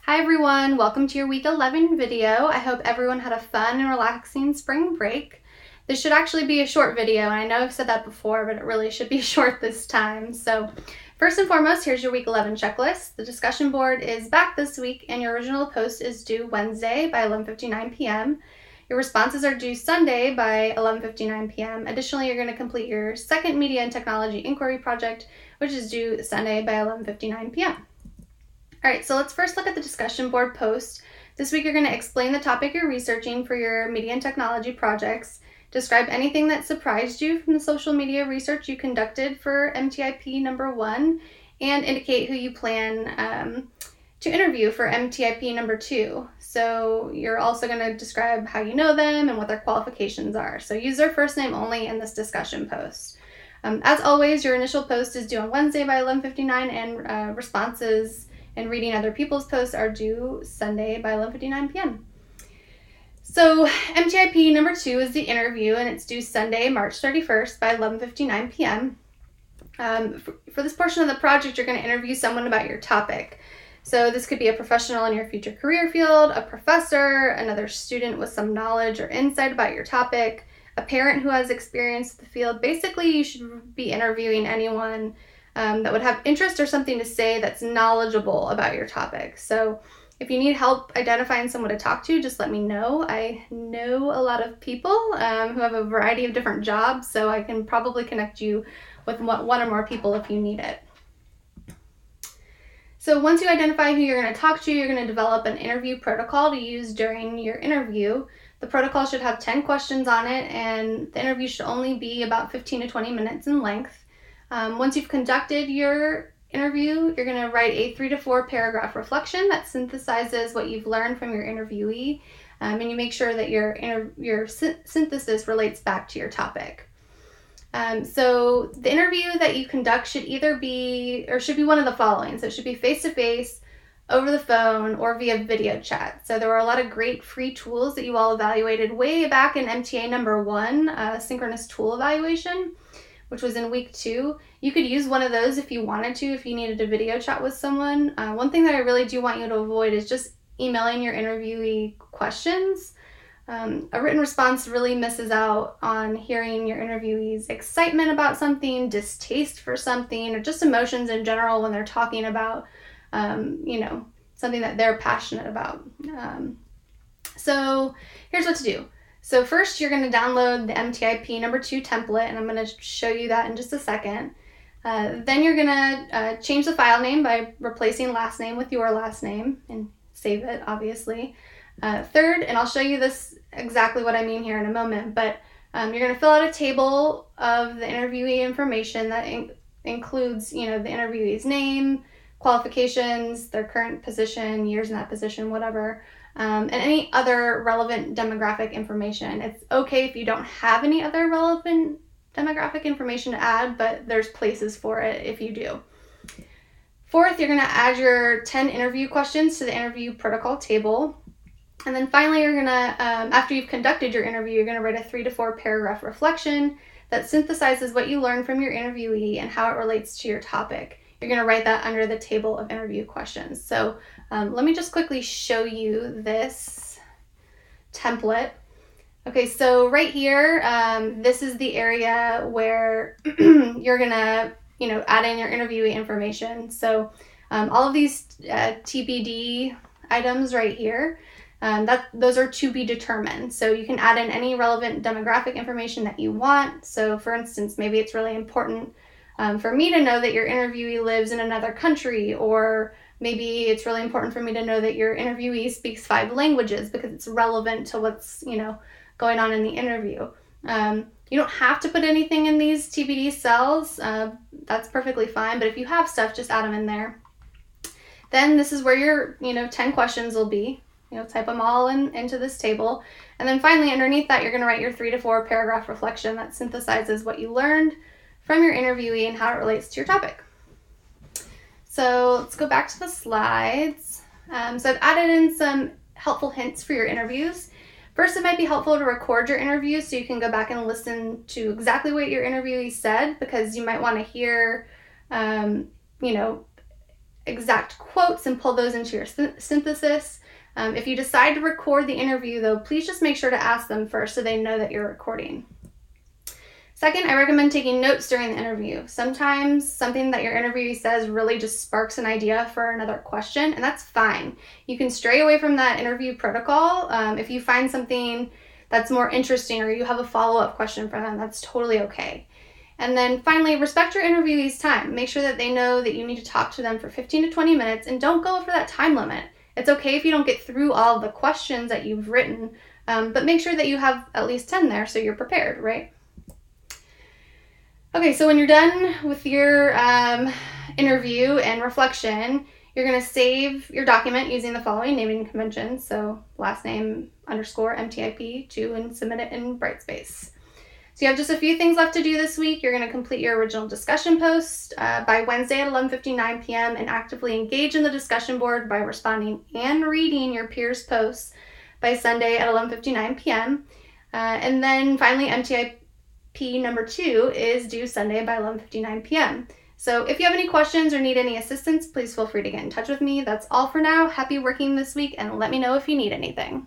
Hi everyone, welcome to your week 11 video. I hope everyone had a fun and relaxing spring break. This should actually be a short video, and I know I've said that before, but it really should be short this time. So first and foremost, here's your week 11 checklist. The discussion board is back this week and your original post is due Wednesday by 11:59 p.m. Your responses are due Sunday by 11:59 p.m. Additionally, you're going to complete your second media and technology inquiry project, which is due Sunday by 11:59 p.m. All right, so let's first look at the discussion board post. This week you're going to explain the topic you're researching for your media and technology projects, describe anything that surprised you from the social media research you conducted for MTIP number 1, and indicate who you plan to interview for MTIP number 2. So you're also going to describe how you know them and what their qualifications are. So use their first name only in this discussion post. As always, your initial post is due on Wednesday by 11:59, and responses and reading other people's posts are due Sunday by 11:59 p.m. So MTIP number 2 is the interview, and it's due Sunday, March 31st by 11:59 p.m. For this portion of the project, you're going to interview someone about your topic. So this could be a professional in your future career field, a professor, another student with some knowledge or insight about your topic, a parent who has experience in the field. Basically, you should be interviewing anyone that would have interest or something to say that's knowledgeable about your topic. So if you need help identifying someone to talk to, just let me know. I know a lot of people who have a variety of different jobs, so I can probably connect you with one or more people if you need it. So once you identify who you're going to talk to, you're going to develop an interview protocol to use during your interview. The protocol should have 10 questions on it, and the interview should only be about 15 to 20 minutes in length. Once you've conducted your interview, you're going to write a 3 to 4 paragraph reflection that synthesizes what you've learned from your interviewee, and you make sure that your synthesis relates back to your topic. So the interview that you conduct should be one of the following. So it should be face-to-face, over the phone, or via video chat. So there were a lot of great free tools that you all evaluated way back in MTA number 1, synchronous tool evaluation, which was in week 2. You could use one of those if you wanted to, if you needed a video chat with someone. One thing that I really do want you to avoid is just emailing your interviewee questions. A written response really misses out on hearing your interviewee's excitement about something, distaste for something, or just emotions in general when they're talking about, something that they're passionate about. So here's what to do. So first, you're going to download the MTIP number 2 template, and I'm going to show you that in just a second. Then you're going to change the file name by replacing last name with your last name and save it, obviously. Third, and I'll show you this exactly what I mean here in a moment, but you're going to fill out a table of the interviewee information that includes, the interviewee's name, qualifications, their current position, years in that position, whatever. And any other relevant demographic information. It's okay if you don't have any other relevant demographic information to add, but there's places for it if you do. Fourth, you're going to add your 10 interview questions to the interview protocol table. And then finally, you're going to, after you've conducted your interview, you're going to write a 3 to 4 paragraph reflection that synthesizes what you learned from your interviewee and how it relates to your topic. You're going to write that under the table of interview questions. So let me just quickly show you this template. Okay, so right here, this is the area where you're going to, add in your interviewee information. So all of these TBD items right here, those are to be determined. So you can add in any relevant demographic information that you want. So for instance, maybe it's really important for me to know that your interviewee lives in another country, or maybe it's really important for me to know that your interviewee speaks 5 languages because it's relevant to what's, going on in the interview. You don't have to put anything in these TBD cells. That's perfectly fine, but if you have stuff, just add them in there. Then this is where your, 10 questions will be. Type them all into this table. And then finally, underneath that, you're going to write your 3 to 4 paragraph reflection that synthesizes what you learned from your interviewee and how it relates to your topic. So let's go back to the slides. So I've added in some helpful hints for your interviews. First, it might be helpful to record your interview so you can go back and listen to exactly what your interviewee said, because you might want to hear, exact quotes and pull those into your synthesis. If you decide to record the interview, though, please just make sure to ask them first so they know that you're recording. Second, I recommend taking notes during the interview. Sometimes something that your interviewee says really just sparks an idea for another question, and that's fine. You can stray away from that interview protocol if you find something that's more interesting or you have a follow-up question for them. That's totally okay. And then finally, respect your interviewee's time. Make sure that they know that you need to talk to them for 15 to 20 minutes, and don't go over that time limit. It's okay if you don't get through all of the questions that you've written, but make sure that you have at least 10 there so you're prepared, right? Okay, so when you're done with your interview and reflection, you're going to save your document using the following naming conventions. So last name _MTIP2 and submit it in Brightspace. So you have just a few things left to do this week. You're going to complete your original discussion post by Wednesday at 11:59 p.m. and actively engage in the discussion board by responding and reading your peers' posts by Sunday at 11:59 p.m. And then finally, MTIP number 2 is due Sunday by 11:59 p.m. So if you have any questions or need any assistance, please feel free to get in touch with me. That's all for now. Happy working this week, and let me know if you need anything.